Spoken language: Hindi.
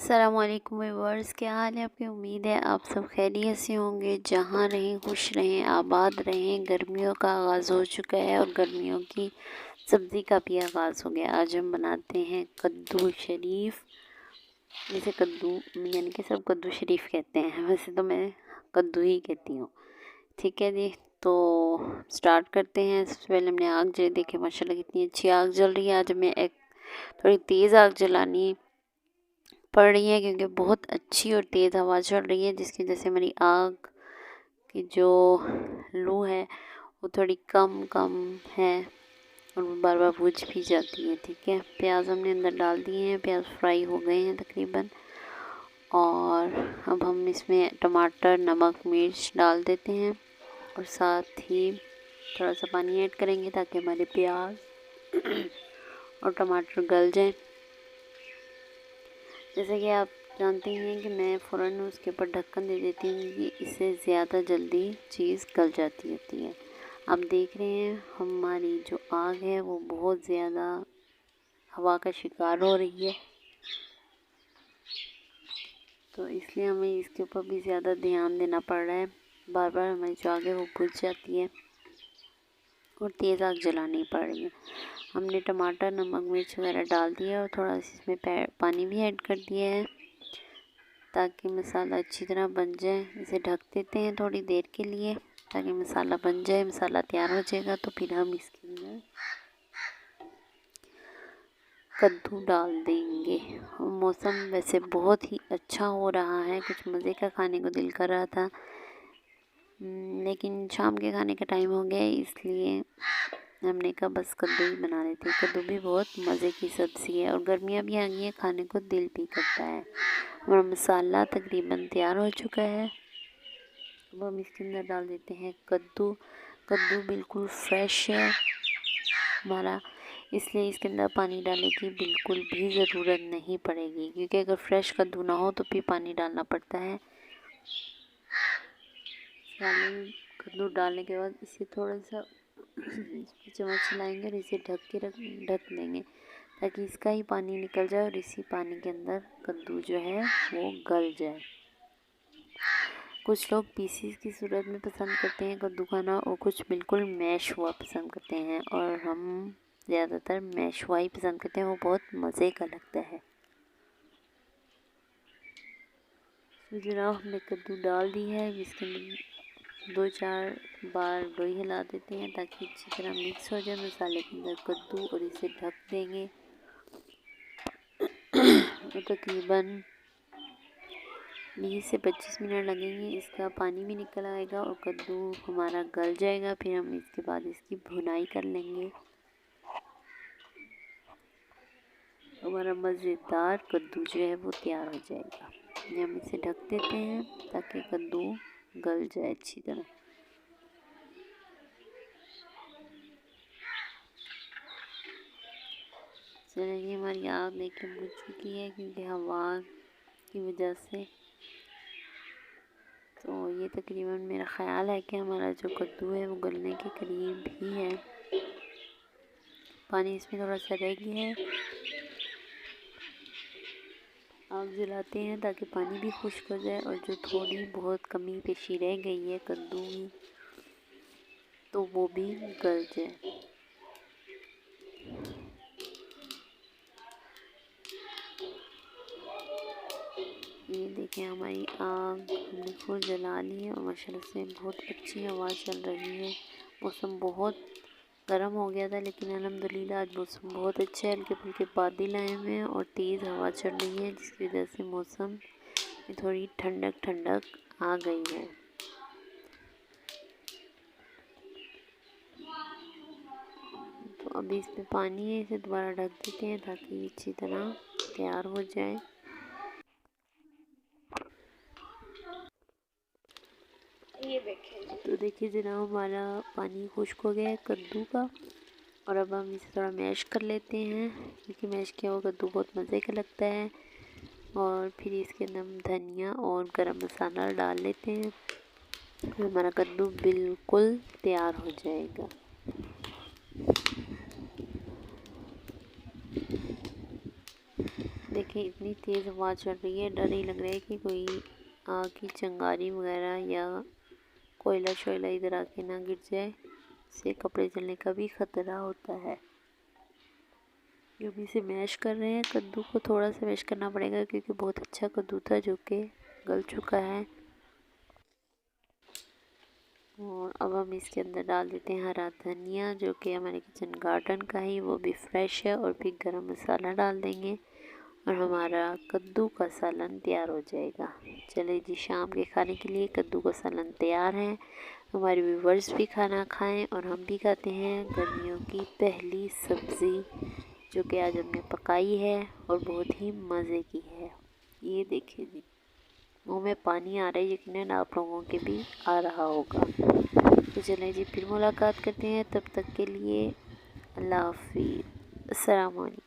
अस्सलामुअलैकुम व्यूअर्स, क्या हाल है आपकी। उम्मीद है आप सब खैरियत से होंगे। जहाँ रहें खुश रहें, आबाद रहें। गर्मियों का आगाज़ हो चुका है और गर्मियों की सब्ज़ी का भी आगाज़ हो गया। आज हम बनाते हैं कद्दू शरीफ। जिसे कद्दू यानी कि सब कद्दू शरीफ कहते हैं, वैसे तो मैं कद्दू ही कहती हूँ। ठीक है जी, तो स्टार्ट करते हैं। सबसे पहले हमने आग जल देखी, माशाल्लाह कितनी अच्छी आग जल रही है। आज हमें एक थोड़ी तेज़ आग जलानी पड़ रही है क्योंकि बहुत अच्छी और तेज़ हवा चल रही है, जिसकी वजह से हमारी आग की जो लू है वो थोड़ी कम है और वो बार बार बुझ भी जाती है। ठीक है, प्याज हमने अंदर डाल दिए हैं, प्याज फ्राई हो गए हैं तकरीबन। और अब हम इसमें टमाटर, नमक, मिर्च डाल देते हैं और साथ ही थोड़ा सा पानी ऐड करेंगे ताकि हमारे प्याज और टमाटर गल जाएं। जैसे कि आप जानते हैं कि मैं फ़ौरन उसके ऊपर ढक्कन दे देती हूँ कि इससे ज़्यादा जल्दी चीज़ गल जाती होती है। आप देख रहे हैं हमारी जो आग है वो बहुत ज़्यादा हवा का शिकार हो रही है, तो इसलिए हमें इसके ऊपर भी ज़्यादा ध्यान देना पड़ रहा है। बार बार हमारी जो आग है वो बुझ जाती है और तेज़ आग जलानी पड़ रही है। हमने टमाटर, नमक, मिर्च वगैरह डाल दिया और थोड़ा सा इसमें पानी भी ऐड कर दिया है ताकि मसाला अच्छी तरह बन जाए। इसे ढक देते हैं थोड़ी देर के लिए ताकि मसाला बन जाए। मसाला तैयार हो जाएगा तो फिर हम इसके अंदर कद्दू डाल देंगे। मौसम वैसे बहुत ही अच्छा हो रहा है, कुछ मज़े का खाने को दिल कर रहा था, लेकिन शाम के खाने का टाइम हो गया इसलिए हमने कहा बस कद्दू ही बना लेते हैं। कद्दू भी बहुत मज़े की सब्ज़ी है और गर्मियाँ भी आ गई हैं, खाने को दिल भी करता है। हमारा मसाला तकरीबन तैयार हो चुका है। अब हम इसके अंदर डाल देते हैं कद्दू। कद्दू बिल्कुल फ्रेश है हमारा, इसलिए इसके अंदर पानी डालने की बिल्कुल भी ज़रूरत नहीं पड़ेगी, क्योंकि अगर फ्रेश कद्दू ना हो तो फिर पानी डालना पड़ता है। कद्दू डालने के बाद इसे थोड़ा सा चम्मच चलाएंगे और इसे ढक देंगे ताकि इसका ही पानी निकल जाए और इसी पानी के अंदर कद्दू जो है वो गल जाए। कुछ लोग पीसीस की सूरत में पसंद करते हैं कद्दू खाना और कुछ बिल्कुल मैश हुआ पसंद करते हैं, और हम ज़्यादातर मैश हुआ ही पसंद करते हैं, वो बहुत मज़े का लगता है। तो जनाब हमने कद्दू डाल दी है, जिसके अंदर 2-4 बार लोई हिला देते हैं ताकि अच्छी तरह मिक्स हो जाए मसाले के अंदर कद्दू, और इसे ढक देंगे। तो तकरीबन 20 से 25 मिनट लगेंगे, इसका पानी भी निकल आएगा और कद्दू हमारा गल जाएगा। फिर हम इसके बाद इसकी भुनाई कर लेंगे। हमारा मज़ेदार कद्दू जो है वो तैयार हो जाएगा। हम इसे ढक देते हैं ताकि कद्दू गल जाए अच्छी तरह। चलिए, हमारी आग देखिए बुझ चुकी है क्योंकि हवा की वजह से। तो ये तकरीबन मेरा ख़्याल है कि हमारा जो कद्दू है वो गलने के करीब ही है। पानी इसमें थोड़ा सा रह गया है। आग जलाते हैं ताकि पानी भी खुश्क हो जाए और जो थोड़ी बहुत कमी पेशी रह गई है कद्दू में तो वो भी गल जाए। ये देखें हमारी आग हमने फुल जला ली है और माशाल्लाह से बहुत अच्छी हवा चल रही है। मौसम बहुत गर्म हो गया था लेकिन अल्हम्दुलिल्लाह आज मौसम बहुत अच्छा है। हल्के फुल्के बादल आए हुए हैं और तेज़ हवा चल रही है, जिसकी वजह से मौसम में थोड़ी ठंडक आ गई है। तो अभी इसमें पानी है, इसे दोबारा ढक देते हैं ताकि अच्छी तरह तैयार हो जाए। ये देखें, तो देखिए जनाब हमारा पानी खुश्क हो गया है कद्दू का, और अब हम इसे थोड़ा मैश कर लेते हैं क्योंकि मैश किया हुआ कद्दू बहुत मज़े का लगता है। और फिर इसके अंदर हम धनिया और गरम मसाला डाल लेते हैं, हमारा कद्दू बिल्कुल तैयार हो जाएगा। देखिए इतनी तेज़ हवा चल रही है, डर ही लग रहा है कि कोई आग की चिंगारी वगैरह या कोयला शोयला इधर आके ना गिर जाए, इससे कपड़े जलने का भी खतरा होता है। जो भी इसे मैश कर रहे हैं, कद्दू को थोड़ा सा मैश करना पड़ेगा क्योंकि बहुत अच्छा कद्दू था जो कि गल चुका है। और अब हम इसके अंदर डाल देते हैं हरा धनिया जो कि हमारे किचन गार्डन का ही, वो भी फ्रेश है, और फिर गरम मसाला डाल देंगे और हमारा कद्दू का सालन तैयार हो जाएगा। चले जी, शाम के खाने के लिए कद्दू का सालन तैयार है। हमारे व्यूवर्स भी खाना खाएं और हम भी खाते हैं गर्मियों की पहली सब्ज़ी जो कि आज हमने पकाई है और बहुत ही मज़े की है। ये देखिए जी, मुँह में पानी आ रहा है, यकीनन आप लोगों के भी आ रहा होगा। तो चलें जी, फिर मुलाकात करते हैं, तब तक के लिए अल्लाह हाफिज़, अस्सलाम वालेकुम।